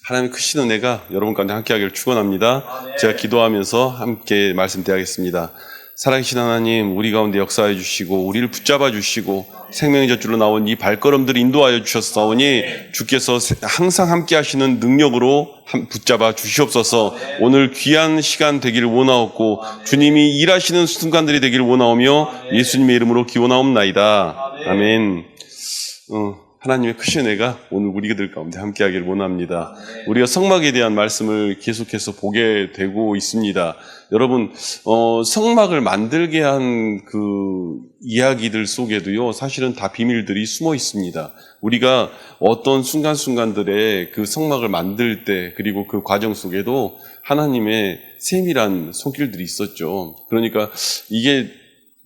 하나님의 크신 은혜가 여러분 가운데 함께하기를 축원합니다. 제가 기도하면서 함께 말씀드리겠습니다. 살아계신 하나님, 우리 가운데 역사해 주시고 우리를 붙잡아 주시고 생명의 젖줄로 나온 이 발걸음들을 인도하여 주셨사오니 주께서 항상 함께 하시는 능력으로 붙잡아 주시옵소서. 오늘 귀한 시간 되기를 원하옵고 주님이 일하시는 순간들이 되기를 원하오며 예수님의 이름으로 기원하옵나이다. 아멘. 하나님의 크신 은혜가 오늘 우리들 가운데 함께하기를 원합니다. 우리가 성막에 대한 말씀을 계속해서 보게 되고 있습니다. 여러분, 성막을 만들게 한 그 이야기들 속에도요, 사실은 다 비밀들이 숨어 있습니다. 우리가 어떤 순간순간들에 그 성막을 만들 때, 그리고 그 과정 속에도 하나님의 세밀한 손길들이 있었죠. 그러니까 이게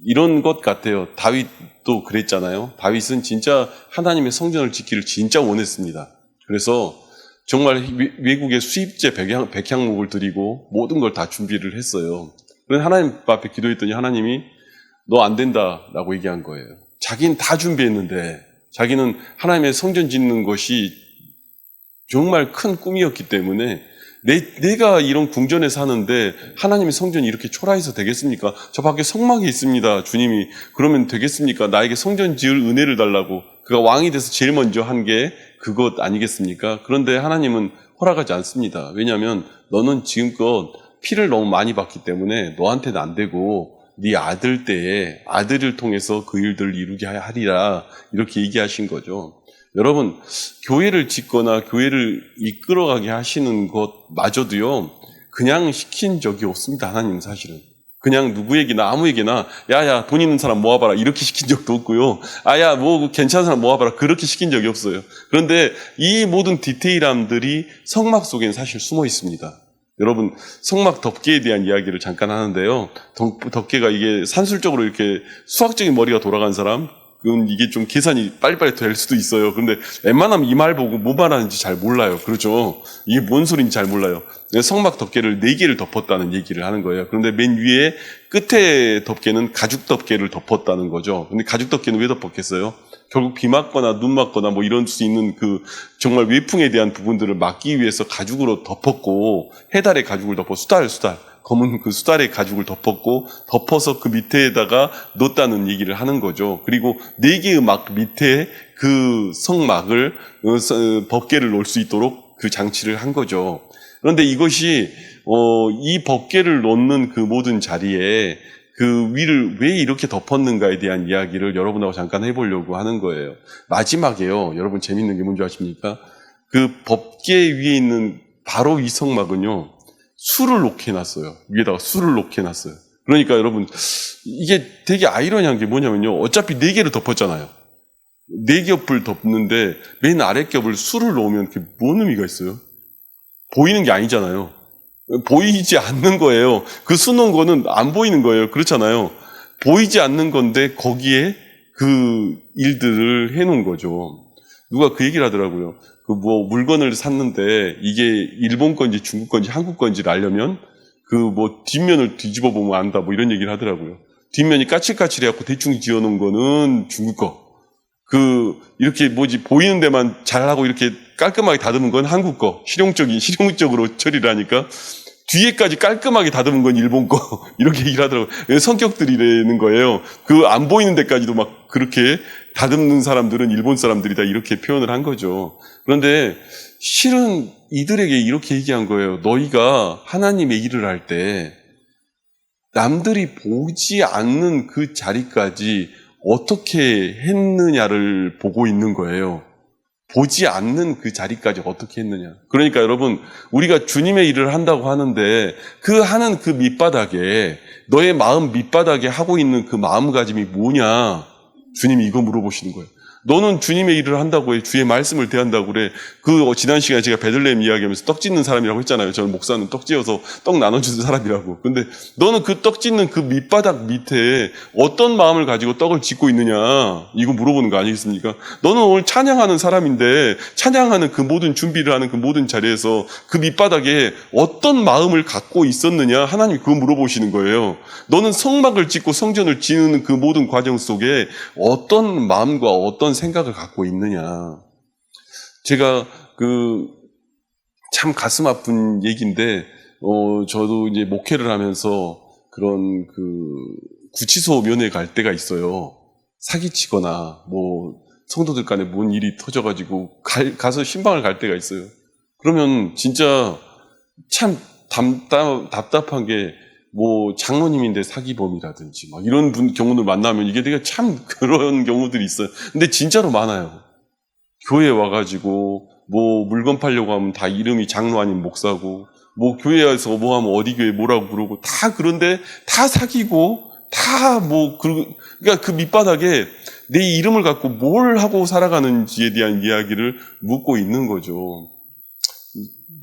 이런 것 같아요. 다윗도 그랬잖아요. 다윗은 진짜 하나님의 성전을 짓기를 진짜 원했습니다. 그래서 정말 외국의 수입제 백향목을 드리고 모든 걸 다 준비를 했어요. 그래서 하나님 앞에 기도했더니 하나님이 너 안 된다라고 얘기한 거예요. 자기는 다 준비했는데 자기는 하나님의 성전 짓는 것이 정말 큰 꿈이었기 때문에 내가 이런 궁전에 사는데 하나님의 성전이 이렇게 초라해서 되겠습니까? 저 밖에 성막이 있습니다. 주님이 그러면 되겠습니까? 나에게 성전 지을 은혜를 달라고. 그가 왕이 돼서 제일 먼저 한 게 그것 아니겠습니까? 그런데 하나님은 허락하지 않습니다. 왜냐하면 너는 지금껏 피를 너무 많이 봤기 때문에 너한테는 안 되고 네 아들 때에 아들을 통해서 그 일들을 이루게 하리라 이렇게 얘기하신 거죠. 여러분, 교회를 짓거나 교회를 이끌어가게 하시는 것마저도요, 그냥 시킨 적이 없습니다. 하나님은 사실은. 그냥 누구에게나 아무에게나 야야 돈 있는 사람 모아봐라 이렇게 시킨 적도 없고요. 아야 뭐 괜찮은 사람 모아봐라 그렇게 시킨 적이 없어요. 그런데 이 모든 디테일함들이 성막 속에는 사실 숨어 있습니다. 여러분, 성막 덮개에 대한 이야기를 잠깐 하는데요. 덮개가 이게 산술적으로 이렇게 수학적인 머리가 돌아간 사람, 그건 이게 좀 계산이 빨리빨리 될 수도 있어요. 그런데 웬만하면 이 말 보고 뭐 말하는지 잘 몰라요. 그렇죠? 이게 뭔 소리인지 잘 몰라요. 성막 덮개를 4개를 덮었다는 얘기를 하는 거예요. 그런데 맨 위에 끝에 덮개는 가죽 덮개를 덮었다는 거죠. 근데 가죽 덮개는 왜 덮었겠어요? 결국 비 맞거나 눈 맞거나 뭐 이럴 수 있는 그 정말 외풍에 대한 부분들을 막기 위해서 가죽으로 덮었고, 해달의 가죽을 덮어 수달 검은 그 수달의 가죽을 덮어서 그 밑에다가 넣었다는 얘기를 하는 거죠. 그리고 4개의 막 밑에 그 성막을 덮개를 놓을 수 있도록 그 장치를 한 거죠. 그런데 이것이 이 덮개를 놓는 그 모든 자리에 그 위를 왜 이렇게 덮었는가에 대한 이야기를 여러분하고 잠깐 해보려고 하는 거예요. 마지막에요. 여러분 재밌는 게 뭔지 아십니까? 그 덮개 위에 있는 바로 이 성막은요. 술을 놓게 해놨어요. 위에다가 술을 놓게 해놨어요. 그러니까 여러분 이게 되게 아이러니한 게 뭐냐면요. 어차피 4개를 덮었잖아요. 4겹을 덮는데 맨 아래 겹을 술을 놓으면 그게 뭔 의미가 있어요? 보이는 게 아니잖아요. 보이지 않는 거예요. 그 수 놓은 거는 안 보이는 거예요. 그렇잖아요. 보이지 않는 건데 거기에 그 일들을 해놓은 거죠. 누가 그 얘기를 하더라고요. 그 뭐 물건을 샀는데 이게 일본 건지 중국 건지 한국 건지를 알려면 그 뭐 뒷면을 뒤집어 보면 안다 뭐 이런 얘기를 하더라고요. 뒷면이 까칠까칠해갖고 대충 지어놓은 거는 중국 거. 이렇게 보이는 데만 잘하고 이렇게 깔끔하게 다듬은 건 한국 거. 실용적으로 처리를 하니까 뒤에까지 깔끔하게 다듬은 건 일본 거. 이렇게 얘기를 하더라고요. 성격들이라는 거예요. 안 보이는 데까지도 막 그렇게 다듬는 사람들은 일본 사람들이다. 이렇게 표현을 한 거죠. 그런데 실은 이들에게 이렇게 얘기한 거예요. 너희가 하나님의 일을 할 때 남들이 보지 않는 그 자리까지 어떻게 했느냐를 보고 있는 거예요. 보지 않는 그 자리까지 어떻게 했느냐. 그러니까 여러분, 우리가 주님의 일을 한다고 하는데 하는 그 밑바닥에 너의 마음 밑바닥에 하고 있는 그 마음가짐이 뭐냐. 주님이 이거 물어보시는 거예요. 너는 주님의 일을 한다고 해. 주의 말씀을 대한다고 그래. 지난 시간에 제가 베들레헴 이야기하면서 떡 짓는 사람이라고 했잖아요. 저는 목사는 떡 지어서 떡 나눠주는 사람이라고. 근데 너는 그 떡 짓는 그 밑바닥 밑에 어떤 마음을 가지고 떡을 짓고 있느냐. 이거 물어보는 거 아니겠습니까? 너는 오늘 찬양하는 사람인데 찬양하는 그 모든 준비를 하는 그 모든 자리에서 그 밑바닥에 어떤 마음을 갖고 있었느냐. 하나님이 그거 물어보시는 거예요. 너는 성막을 짓고 성전을 지는 그 모든 과정 속에 어떤 마음과 어떤 생각을 갖고 있느냐. 제가 참 가슴 아픈 얘기인데, 저도 이제 목회를 하면서 그런 구치소 면회 갈 때가 있어요. 사기치거나, 성도들 간에 뭔 일이 터져가지고, 가서 신방을 갈 때가 있어요. 그러면 진짜 참 답답한 게, 장로님인데 사기범이라든지, 이런 경우들 만나면 이게 되게 참 그런 경우들이 있어요. 근데 진짜로 많아요. 교회에 와가지고, 물건 팔려고 하면 다 이름이 장로 아닌 목사고, 교회에서 하면 어디 교회 뭐라고 부르고, 다 그런데 다 사기고, 그러니까 그 밑바닥에 내 이름을 갖고 뭘 하고 살아가는지에 대한 이야기를 묻고 있는 거죠.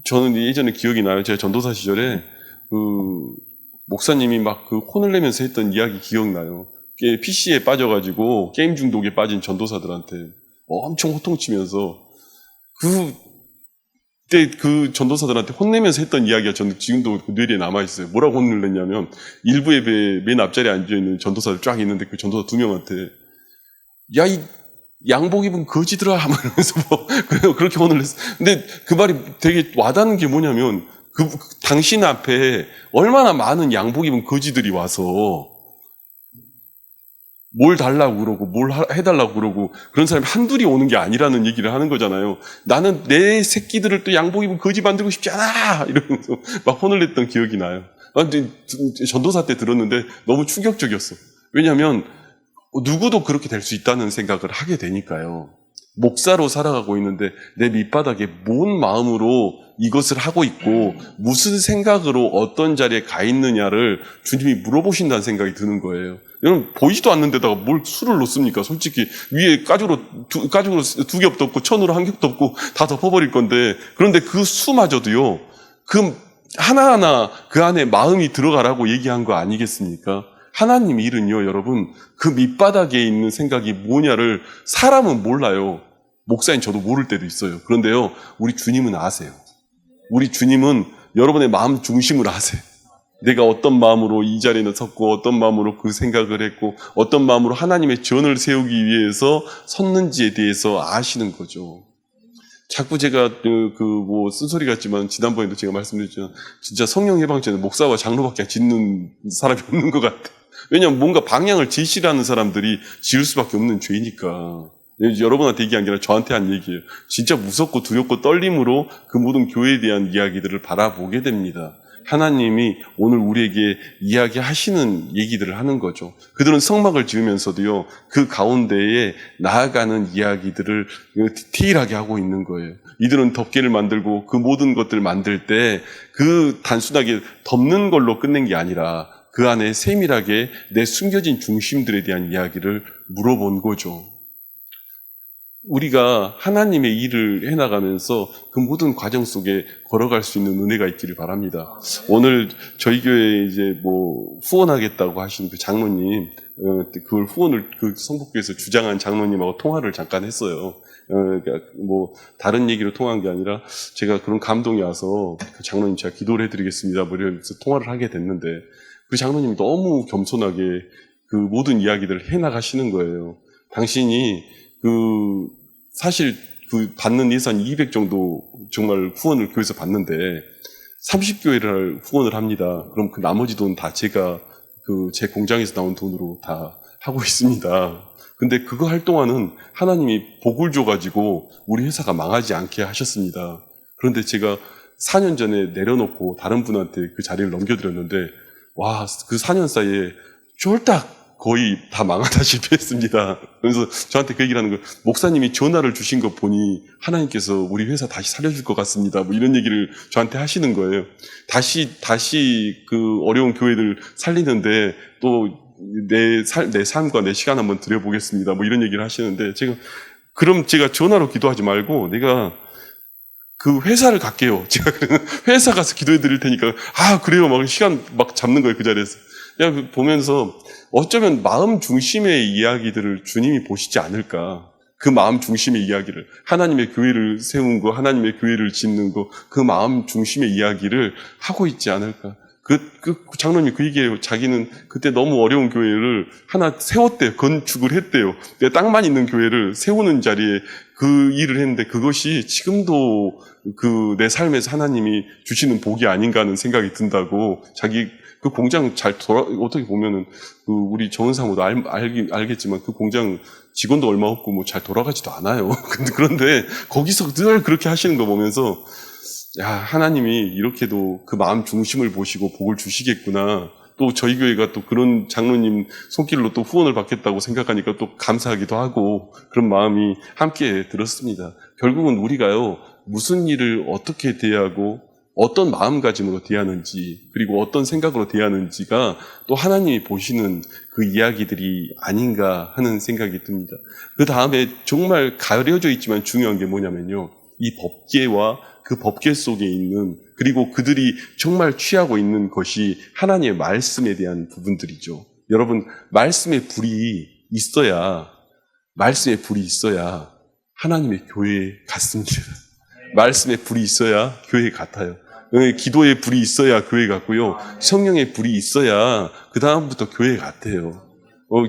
저는 예전에 기억이 나요. 제가 전도사 시절에, 목사님이 혼을 내면서 했던 이야기 기억나요. PC에 빠져가지고 게임 중독에 빠진 전도사들한테 엄청 호통치면서 그때 그 전도사들한테 혼내면서 했던 이야기가 저는 지금도 그 뇌리에 남아있어요. 뭐라고 혼을 냈냐면 일부 예배 맨 앞자리에 앉아있는 전도사들 쫙 있는데 그 전도사 2명한테 야, 이 양복 입은 거지들아 이러면서 그렇게 혼을 냈어요. 근데 그 말이 되게 와닿는 게 뭐냐면 당신 앞에 얼마나 많은 양복 입은 거지들이 와서 뭘 달라고 그러고 뭘 해달라고 그러고 그런 사람이 한둘이 오는 게 아니라는 얘기를 하는 거잖아요. 나는 내 새끼들을 또 양복 입은 거지 만들고 싶지 않아 이러면서 막 혼을 냈던 기억이 나요. 근데 전도사 때 들었는데 너무 충격적이었어. 왜냐하면 누구도 그렇게 될 수 있다는 생각을 하게 되니까요. 목사로 살아가고 있는데 내 밑바닥에 뭔 마음으로 이것을 하고 있고 무슨 생각으로 어떤 자리에 가 있느냐를 주님이 물어보신다는 생각이 드는 거예요. 여러분 보이지도 않는 데다가 뭘 수를 놓습니까? 솔직히 위에 가죽으로 두 겹도 없고 천으로 한 겹도 없고 다 덮어버릴 건데 그런데 그 수마저도요. 그 하나하나 그 안에 마음이 들어가라고 얘기한 거 아니겠습니까? 하나님 일은요, 여러분, 그 밑바닥에 있는 생각이 뭐냐를 사람은 몰라요. 목사인 저도 모를 때도 있어요. 그런데요, 우리 주님은 아세요. 우리 주님은 여러분의 마음 중심을 아세요. 내가 어떤 마음으로 이 자리에 섰고, 어떤 마음으로 그 생각을 했고, 어떤 마음으로 하나님의 전을 세우기 위해서 섰는지에 대해서 아시는 거죠. 자꾸 제가 쓴소리 같지만 지난번에도 제가 말씀드렸지만 진짜 성령 해방전에 목사와 장로밖에 짓는 사람이 없는 것 같아요. 왜냐하면 뭔가 방향을 제시하는 사람들이 지을 수밖에 없는 죄니까. 여러분한테 얘기한 게 아니라 저한테 한 얘기예요. 진짜 무섭고 두렵고 떨림으로 그 모든 교회에 대한 이야기들을 바라보게 됩니다. 하나님이 오늘 우리에게 이야기하시는 얘기들을 하는 거죠. 그들은 성막을 지으면서도요, 그 가운데에 나아가는 이야기들을 디테일하게 하고 있는 거예요. 이들은 덮개를 만들고 그 모든 것들을 만들 때 그 단순하게 덮는 걸로 끝낸 게 아니라 그 안에 세밀하게 내 숨겨진 중심들에 대한 이야기를 물어본 거죠. 우리가 하나님의 일을 해나가면서 그 모든 과정 속에 걸어갈 수 있는 은혜가 있기를 바랍니다. 오늘 저희 교회에 이제 후원하겠다고 하신 그 장로님, 그걸 후원을 그 성북교에서 주장한 장로님하고 통화를 잠깐 했어요. 그러니까 다른 얘기로 통한 게 아니라 제가 그런 감동이 와서 그 장로님 제가 기도를 해드리겠습니다. 이러면서 통화를 하게 됐는데 그 장로님이 너무 겸손하게 그 모든 이야기들을 해나가시는 거예요. 당신이 사실 받는 예산 200 정도 정말 후원을 교회에서 받는데 30교회를 후원을 합니다. 그럼 그 나머지 돈 다 제가 제 공장에서 나온 돈으로 다 하고 있습니다. 근데 그거 할 동안은 하나님이 복을 줘가지고 우리 회사가 망하지 않게 하셨습니다. 그런데 제가 4년 전에 내려놓고 다른 분한테 그 자리를 넘겨드렸는데 와, 그 4년 사이에 쫄딱 거의 다 망하다시피 했습니다. 그래서 저한테 그 얘기를 하는 거예요. 목사님이 전화를 주신 거 보니 하나님께서 우리 회사 다시 살려줄 것 같습니다. 이런 얘기를 저한테 하시는 거예요. 다시 그 어려운 교회들 살리는데 또 내 삶과 내 시간 한번 드려보겠습니다. 이런 얘기를 하시는데 그럼 제가 전화로 기도하지 말고 내가 그 회사를 갈게요. 제가 회사 가서 기도해 드릴 테니까 그래요. 시간 잡는 거예요. 그 자리에서. 그냥 보면서 어쩌면 마음 중심의 이야기들을 주님이 보시지 않을까. 그 마음 중심의 이야기를 하나님의 교회를 세운 거, 하나님의 교회를 짓는 거, 그 마음 중심의 이야기를 하고 있지 않을까. 그 장로님이 그 얘기예요. 자기는 그때 너무 어려운 교회를 하나 세웠대요. 건축을 했대요. 땅만 있는 교회를 세우는 자리에 그 일을 했는데 그것이 지금도 그 내 삶에서 하나님이 주시는 복이 아닌가 하는 생각이 든다고. 자기 그 공장 어떻게 보면은 그 우리 정은사모도 알겠지만 그 공장 직원도 얼마 없고 뭐 잘 돌아가지도 않아요. 그런데 거기서 늘 그렇게 하시는 거 보면서 야, 하나님이 이렇게도 그 마음 중심을 보시고 복을 주시겠구나. 또 저희 교회가 또 그런 장로님 손길로 또 후원을 받겠다고 생각하니까 또 감사하기도 하고 그런 마음이 함께 들었습니다. 결국은 우리가요, 무슨 일을 어떻게 대하고 어떤 마음가짐으로 대하는지 그리고 어떤 생각으로 대하는지가 또 하나님이 보시는 그 이야기들이 아닌가 하는 생각이 듭니다. 그 다음에 정말 가려져 있지만 중요한 게 뭐냐면요. 이 법계와 그 법계 속에 있는 그리고 그들이 정말 취하고 있는 것이 하나님의 말씀에 대한 부분들이죠. 여러분, 말씀의 불이 있어야 하나님의 교회에 갔습니다. 말씀의 불이 있어야 교회에 같아요. 기도의 불이 있어야 교회 같고요. 성령의 불이 있어야 그 다음부터 교회 같아요.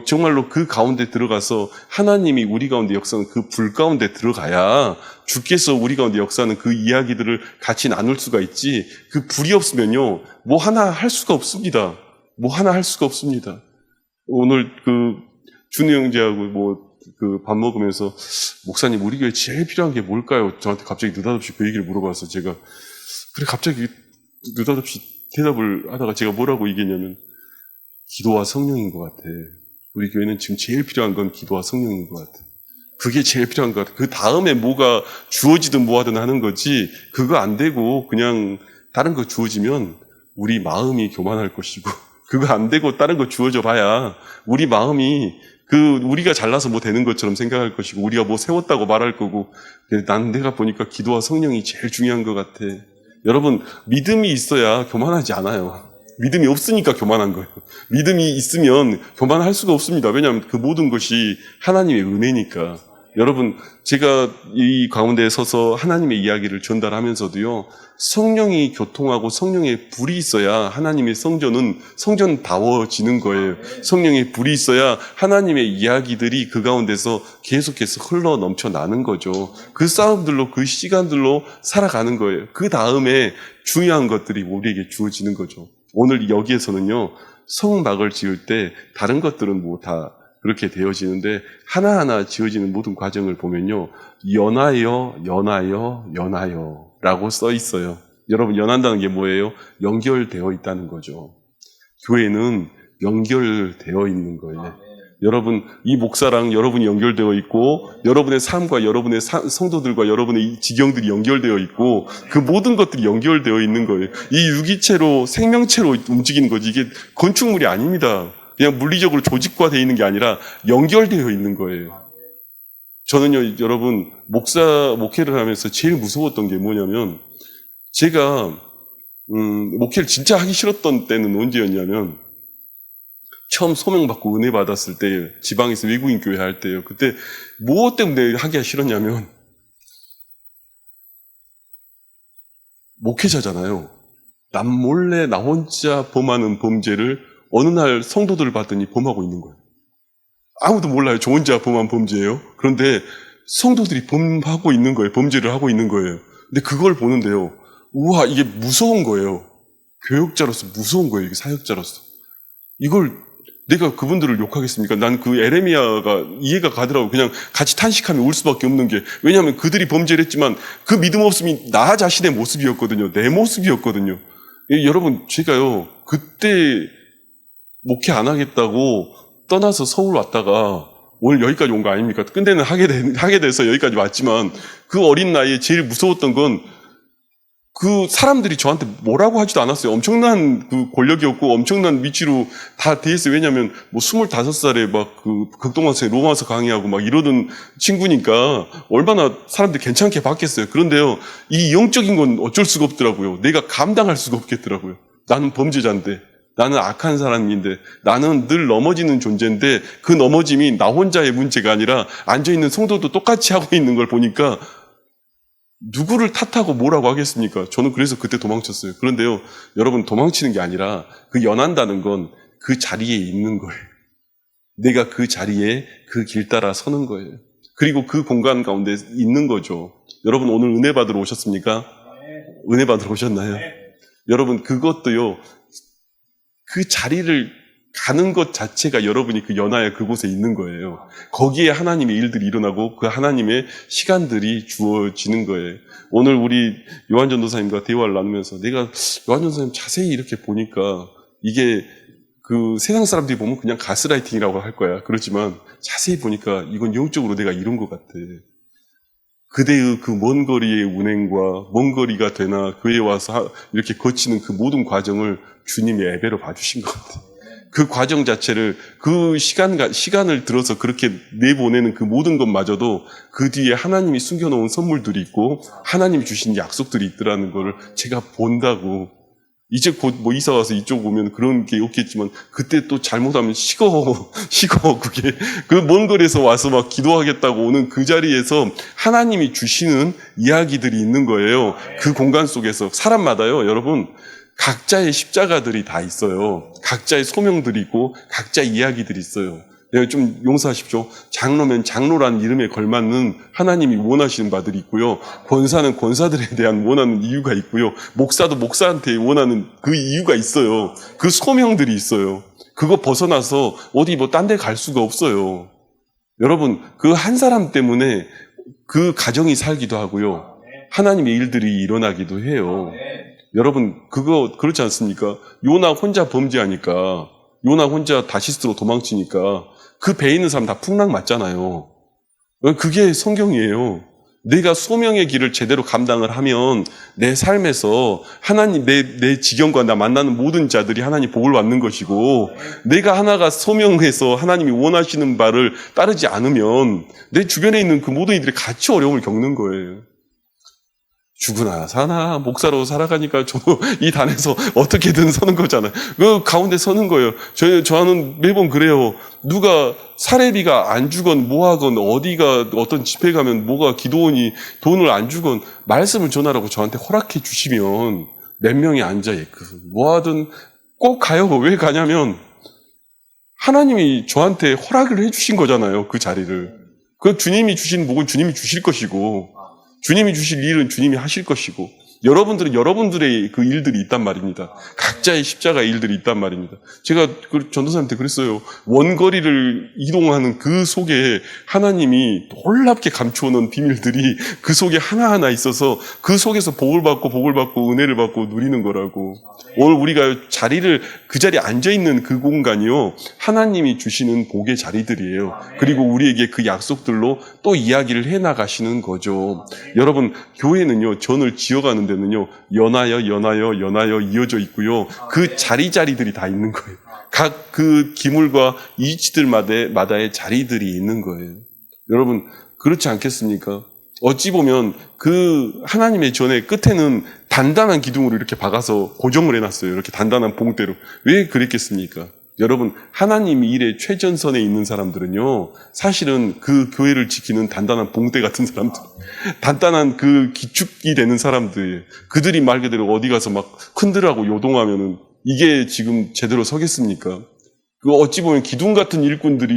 정말로 그 가운데 들어가서 하나님이 우리 가운데 역사하는 그 불 가운데 들어가야 주께서 우리 가운데 역사하는 그 이야기들을 같이 나눌 수가 있지. 그 불이 없으면요, 뭐 하나 할 수가 없습니다. 오늘 그 준우 형제하고 그 밥 먹으면서 목사님 우리 교회 제일 필요한 게 뭘까요? 저한테 갑자기 느닷없이 그 얘기를 물어봐서 제가 그래 갑자기 느닷없이 대답을 하다가 제가 뭐라고 얘기했냐면 기도와 성령인 것 같아. 우리 교회는 지금 제일 필요한 건 기도와 성령인 것 같아. 그게 제일 필요한 것 같아. 그 다음에 뭐가 주어지든 뭐하든 하는 거지. 그거 안 되고 그냥 다른 거 주어지면 우리 마음이 교만할 것이고 그거 안 되고 다른 거 주어져 봐야 우리 마음이 우리가 잘나서 뭐 되는 것처럼 생각할 것이고 우리가 뭐 세웠다고 말할 거고 내가 보니까 기도와 성령이 제일 중요한 것 같아. 여러분, 믿음이 있어야 교만하지 않아요. 믿음이 없으니까 교만한 거예요. 믿음이 있으면 교만할 수가 없습니다. 왜냐하면 그 모든 것이 하나님의 은혜니까. 여러분, 제가 이 가운데에 서서 하나님의 이야기를 전달하면서도요, 성령이 교통하고 성령의 불이 있어야 하나님의 성전다워지는 거예요. 성령의 불이 있어야 하나님의 이야기들이 그 가운데서 계속해서 흘러 넘쳐나는 거죠. 그 싸움들로, 그 시간들로 살아가는 거예요. 그 다음에 중요한 것들이 우리에게 주어지는 거죠. 오늘 여기에서는요, 성막을 지을 때 다른 것들은 뭐 다 그렇게 되어지는데 하나하나 지어지는 모든 과정을 보면요. 연하여 라고 써 있어요. 여러분, 연한다는 게 뭐예요? 연결되어 있다는 거죠. 교회는 연결되어 있는 거예요. 여러분, 이 목사랑 여러분이 연결되어 있고 여러분의 삶과 여러분의 성도들과 여러분의 지경들이 연결되어 있고 그 모든 것들이 연결되어 있는 거예요. 이 유기체로 생명체로 움직이는 거지 이게 건축물이 아닙니다. 그냥 물리적으로 조직화되어 있는 게 아니라 연결되어 있는 거예요. 저는요, 여러분, 목회를 하면서 제일 무서웠던 게 뭐냐면, 제가, 목회를 진짜 하기 싫었던 때는 언제였냐면, 처음 소명받고 은혜 받았을 때, 지방에서 외국인 교회 할 때요. 그때, 무엇 때문에 하기가 싫었냐면, 목회자잖아요. 남몰래 나 혼자 범하는 범죄를 어느 날 성도들을 봤더니 범하고 있는 거예요. 아무도 몰라요. 저 혼자 범한 범죄예요. 그런데 성도들이 범하고 있는 거예요. 범죄를 하고 있는 거예요. 근데 그걸 보는데요. 우와, 이게 무서운 거예요. 교역자로서 무서운 거예요. 이게 사역자로서. 이걸 내가 그분들을 욕하겠습니까? 난 그 에레미야가 이해가 가더라고요. 그냥 같이 탄식하며 울 수밖에 없는 게. 왜냐하면 그들이 범죄를 했지만 그 믿음 없음이 나 자신의 모습이었거든요. 내 모습이었거든요. 여러분, 제가요, 그때 목회 안 하겠다고 떠나서 서울 왔다가 오늘 여기까지 온 거 아닙니까? 근데는 하게 돼서 여기까지 왔지만 그 어린 나이에 제일 무서웠던 건 그 사람들이 저한테 뭐라고 하지도 않았어요. 엄청난 그 권력이었고 엄청난 위치로 다 돼 있어요. 왜냐하면 뭐 25살에 막 그 극동원서에 로마서 강의하고 막 이러던 친구니까 얼마나 사람들이 괜찮게 봤겠어요. 그런데요, 이 영적인 건 어쩔 수가 없더라고요. 내가 감당할 수가 없겠더라고요. 나는 범죄자인데, 나는 악한 사람인데, 나는 늘 넘어지는 존재인데 그 넘어짐이 나 혼자의 문제가 아니라 앉아있는 성도도 똑같이 하고 있는 걸 보니까 누구를 탓하고 뭐라고 하겠습니까? 저는 그래서 그때 도망쳤어요. 그런데요, 여러분, 도망치는 게 아니라 그 연한다는 건 그 자리에 있는 거예요. 내가 그 자리에 그 길 따라 서는 거예요. 그리고 그 공간 가운데 있는 거죠. 여러분, 오늘 은혜 받으러 오셨습니까? 은혜 받으러 오셨나요? 여러분, 그것도요, 그 자리를 가는 것 자체가 여러분이 그 연하야 그곳에 있는 거예요. 거기에 하나님의 일들이 일어나고 그 하나님의 시간들이 주어지는 거예요. 오늘 우리 요한 전도사님과 대화를 나누면서 내가 요한 전도사님 자세히 이렇게 보니까 이게 그 세상 사람들이 보면 그냥 가스라이팅이라고 할 거야. 그렇지만 자세히 보니까 이건 영적으로 내가 이룬 것 같아. 그대의 그 먼 거리의 운행과 먼 거리가 되나 교회에 와서 이렇게 거치는 그 모든 과정을 주님이 예배로 봐주신 것 같아. 그 과정 자체를 그 시간을 들어서 그렇게 내보내는 그 모든 것마저도 그 뒤에 하나님이 숨겨놓은 선물들이 있고 하나님이 주신 약속들이 있더라는 걸 제가 본다고. 이제 곧 뭐 이사 와서 이쪽 오면 그런 게 없겠지만 그때 또 잘못하면 식어 그게 그 먼 거리에서 와서 막 기도하겠다고 오는 그 자리에서 하나님이 주시는 이야기들이 있는 거예요. 그 공간 속에서 사람마다요, 여러분, 각자의 십자가들이 다 있어요. 각자의 소명들이 있고 각자의 이야기들이 있어요. 내가 좀 용서하십시오. 장로면 장로라는 이름에 걸맞는 하나님이 원하시는 바들이 있고요. 권사는 권사들에 대한 원하는 이유가 있고요. 목사도 목사한테 원하는 그 이유가 있어요. 그 소명들이 있어요. 그거 벗어나서 어디 뭐 딴 데 갈 수가 없어요. 여러분, 그 한 사람 때문에 그 가정이 살기도 하고요. 하나님의 일들이 일어나기도 해요. 여러분, 그거 그렇지 않습니까? 요나 혼자 범죄하니까, 요나 혼자 다시스로 도망치니까 그 배에 있는 사람 다 풍랑 맞잖아요. 그게 성경이에요. 내가 소명의 길을 제대로 감당을 하면 내 삶에서 하나님, 내 지경과 나 만나는 모든 자들이 하나님 복을 받는 것이고, 내가 하나가 소명해서 하나님이 원하시는 바를 따르지 않으면 내 주변에 있는 그 모든 이들이 같이 어려움을 겪는 거예요. 죽으나 사나 목사로 살아가니까 저도 이 단에서 어떻게든 서는 거잖아요. 그 가운데 서는 거예요. 저는 매번 그래요. 누가 사례비가 안 주건 뭐하건 어디가 어떤 집회 가면 뭐가 기도원이 돈을 안 주건 말씀을 전하라고 저한테 허락해 주시면 몇 명이 앉아있고 뭐하든 꼭 가요. 왜 가냐면 하나님이 저한테 허락을 해주신 거잖아요. 그 자리를. 그 주님이 주신 복은 주님이 주실 것이고 주님이 주실 일은 주님이 하실 것이고 여러분들은 여러분들의 그 일들이 있단 말입니다. 각자의 십자가 일들이 있단 말입니다. 제가 그 전도사님한테 그랬어요. 원거리를 이동하는 그 속에 하나님이 놀랍게 감추어놓은 비밀들이 그 속에 하나하나 있어서 그 속에서 복을 받고 은혜를 받고 누리는 거라고. 오늘 우리가 자리를 그 자리에 앉아있는 그 공간이요, 하나님이 주시는 복의 자리들이에요. 그리고 우리에게 그 약속들로 또 이야기를 해나가시는 거죠. 여러분, 교회는요, 전을 지어가는 데는요, 연하여 이어져 있고요. 그 자리들이 다 있는 거예요. 각 그 기물과 이치들마다의 자리들이 있는 거예요. 여러분, 그렇지 않겠습니까? 어찌 보면 그 하나님의 전의 끝에는 단단한 기둥으로 이렇게 박아서 고정을 해놨어요. 이렇게 단단한 봉대로. 왜 그랬겠습니까? 여러분, 하나님 일의 최전선에 있는 사람들은요, 사실은 그 교회를 지키는 단단한 봉대 같은 사람들, 단단한 그 기축이 되는 사람들, 그들이 말 그대로 어디 가서 막 흔들하고 요동하면은 이게 지금 제대로 서겠습니까? 그 어찌 보면 기둥 같은 일꾼들이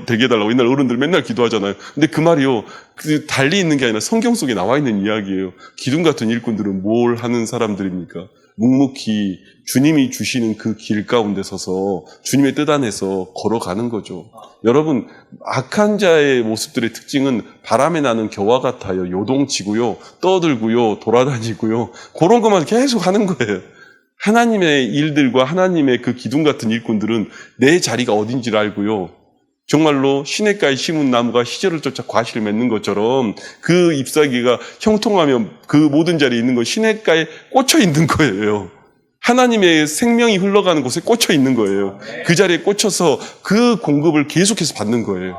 되게 해달라고 옛날 어른들 맨날 기도하잖아요. 근데 그 말이요, 그 달리 있는 게 아니라 성경 속에 나와 있는 이야기예요. 기둥 같은 일꾼들은 뭘 하는 사람들입니까? 묵묵히 주님이 주시는 그 길 가운데 서서 주님의 뜻 안에서 걸어가는 거죠. 여러분, 악한 자의 모습들의 특징은 바람에 나는 겨와 같아요. 요동치고요, 떠들고요, 돌아다니고요, 그런 것만 계속 하는 거예요. 하나님의 일들과 하나님의 그 기둥 같은 일꾼들은 내 자리가 어딘지를 알고요, 정말로 시냇가에 심은 나무가 시절을 쫓아 과실을 맺는 것처럼 그 잎사귀가 형통하며 그 모든 자리에 있는 건 시냇가에 꽂혀 있는 거예요. 하나님의 생명이 흘러가는 곳에 꽂혀 있는 거예요. 그 자리에 꽂혀서 그 공급을 계속해서 받는 거예요.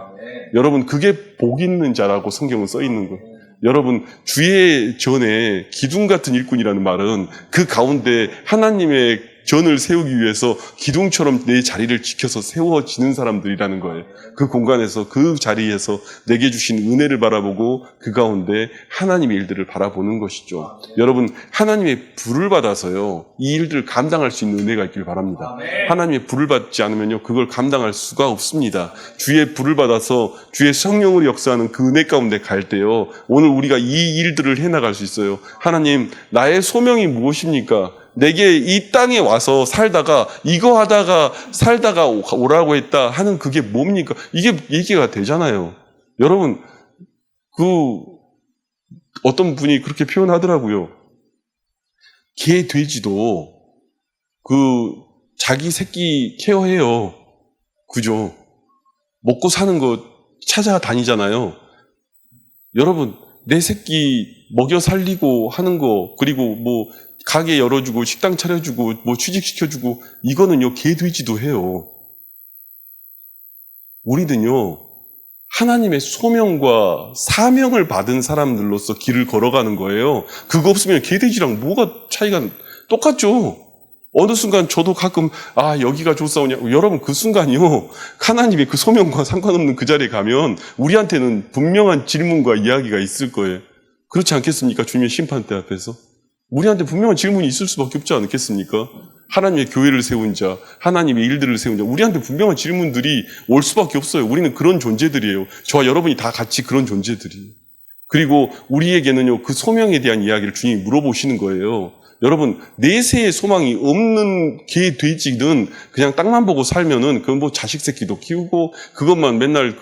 여러분, 그게 복 있는 자라고 성경은 써 있는 거예요. 여러분, 주의 전에 기둥 같은 일꾼이라는 말은 그 가운데 하나님의 전을 세우기 위해서 기둥처럼 내 자리를 지켜서 세워지는 사람들이라는 거예요. 그 공간에서, 그 자리에서 내게 주신 은혜를 바라보고 그 가운데 하나님의 일들을 바라보는 것이죠. 여러분, 하나님의 불을 받아서요, 이 일들을 감당할 수 있는 은혜가 있길 바랍니다. 하나님의 불을 받지 않으면요, 그걸 감당할 수가 없습니다. 주의 불을 받아서 주의 성령으로 역사하는 그 은혜 가운데 갈 때요, 오늘 우리가 이 일들을 해나갈 수 있어요. 하나님, 나의 소명이 무엇입니까? 내게 이 땅에 와서 살다가 이거 하다가 살다가 오라고 했다 하는 그게 뭡니까? 이게 얘기가 되잖아요. 여러분, 어떤 분이 그렇게 표현하더라고요. 개, 돼지도 자기 새끼 케어해요. 그죠? 먹고 사는 거 찾아다니잖아요. 여러분, 내 새끼 먹여 살리고 하는 거, 그리고 가게 열어주고 식당 차려주고 취직시켜주고, 이거는요, 개, 돼지도 해요. 우리는요, 하나님의 소명과 사명을 받은 사람들로서 길을 걸어가는 거예요. 그거 없으면 개, 돼지랑 뭐가 차이가 똑같죠. 어느 순간 저도 가끔 여기가 좋사오냐, 여러분, 그 순간이요, 하나님의 그 소명과 상관없는 그 자리에 가면 우리한테는 분명한 질문과 이야기가 있을 거예요. 그렇지 않겠습니까? 주님의 심판대 앞에서 우리한테 분명한 질문이 있을 수밖에 없지 않겠습니까? 하나님의 교회를 세운 자, 하나님의 일들을 세운 자, 우리한테 분명한 질문들이 올 수밖에 없어요. 우리는 그런 존재들이에요. 저와 여러분이 다 같이 그런 존재들이에요. 그리고 우리에게는요, 그 소명에 대한 이야기를 주님이 물어보시는 거예요. 여러분, 내세의 소망이 없는 개, 돼지는 그냥 땅만 보고 살면은 자식 새끼도 키우고 그것만 맨날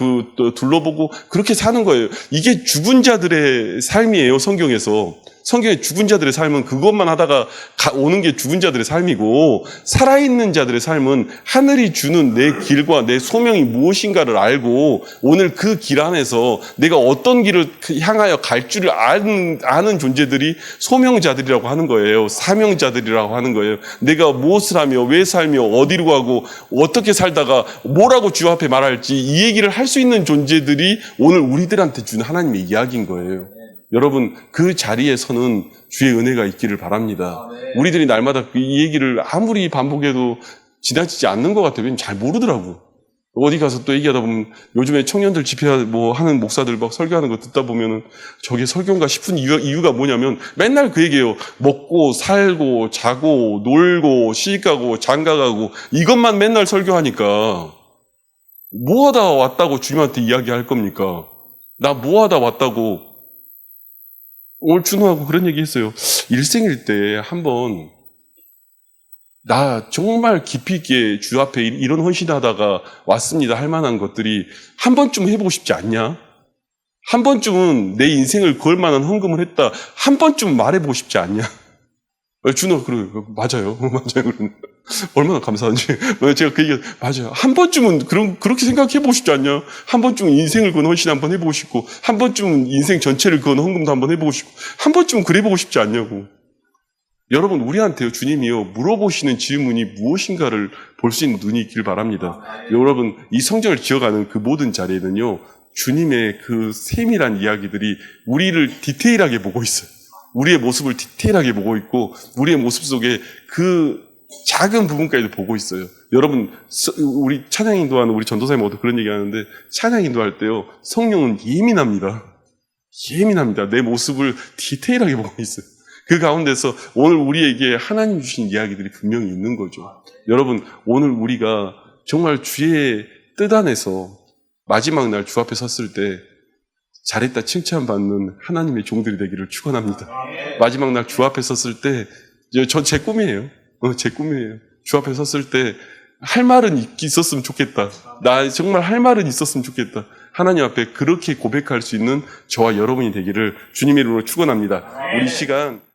둘러보고 그렇게 사는 거예요. 이게 죽은 자들의 삶이에요, 성경에서. 성경의 죽은 자들의 삶은 그것만 하다가 오는 게 죽은 자들의 삶이고, 살아있는 자들의 삶은 하늘이 주는 내 길과 내 소명이 무엇인가를 알고 오늘 그 길 안에서 내가 어떤 길을 향하여 갈 줄을 아는 존재들이 소명자들이라고 하는 거예요. 사명자들이라고 하는 거예요. 내가 무엇을 하며 왜 살며 어디로 가고 어떻게 살다가 뭐라고 주 앞에 말할지 이 얘기를 할 수 있는 존재들이 오늘 우리들한테 주는 하나님의 이야기인 거예요. 여러분, 그 자리에서는 주의 은혜가 있기를 바랍니다. 우리들이 날마다 이 얘기를 아무리 반복해도 지나치지 않는 것 같아요. 왜냐면 잘 모르더라고. 어디 가서 또 얘기하다 보면 요즘에 청년들 집회 하는 목사들 막 설교하는 거 듣다 보면은 저게 설교인가 싶은 이유가 뭐냐면 맨날 그 얘기예요. 먹고 살고 자고 놀고 시집가고 장가가고 이것만 맨날 설교하니까 뭐 하다 왔다고 주님한테 이야기할 겁니까? 나 뭐 하다 왔다고. 오늘 준호하고 그런 얘기 했어요. 일생일 때 한번 나 정말 깊이 있게 주 앞에 이런 헌신하다가 왔습니다 할 만한 것들이 한 번쯤 해보고 싶지 않냐? 한 번쯤은 내 인생을 걸 만한 헌금을 했다. 한 번쯤 말해보고 싶지 않냐? 준호, 그래, 맞아요. 맞아요. 얼마나 감사한지. 제가 그 얘기, 맞아요. 한 번쯤은 그렇게 생각해보고 싶지 않냐? 한 번쯤은 인생을 건 헌신 한번 해보고 싶고, 한 번쯤은 인생 전체를 건 헌금도 한번 해보고 싶고, 한 번쯤은 그래보고 싶지 않냐고. 여러분, 우리한테요, 주님이요, 물어보시는 질문이 무엇인가를 볼 수 있는 눈이 있길 바랍니다. 여러분, 이 성경을 지어가는 그 모든 자리에는요, 주님의 그 세밀한 이야기들이 우리를 디테일하게 보고 있어요. 우리의 모습을 디테일하게 보고 있고 우리의 모습 속에 그 작은 부분까지도 보고 있어요. 여러분, 우리 찬양 인도하는 우리 전도사님 모두 그런 얘기하는데 찬양 인도할 때요, 성령은 예민합니다. 내 모습을 디테일하게 보고 있어요. 그 가운데서 오늘 우리에게 하나님 주신 이야기들이 분명히 있는 거죠. 여러분, 오늘 우리가 정말 주의 뜻 안에서 마지막 날 주 앞에 섰을 때 잘했다 칭찬받는 하나님의 종들이 되기를 축원합니다. 마지막 날 주 앞에 섰을 때, 제 꿈이에요. 제 꿈이에요. 주 앞에 섰을 때 할 말은 있었으면 좋겠다. 나 정말 할 말은 있었으면 좋겠다. 하나님 앞에 그렇게 고백할 수 있는 저와 여러분이 되기를 주님의 이름으로 축원합니다. 우리 시간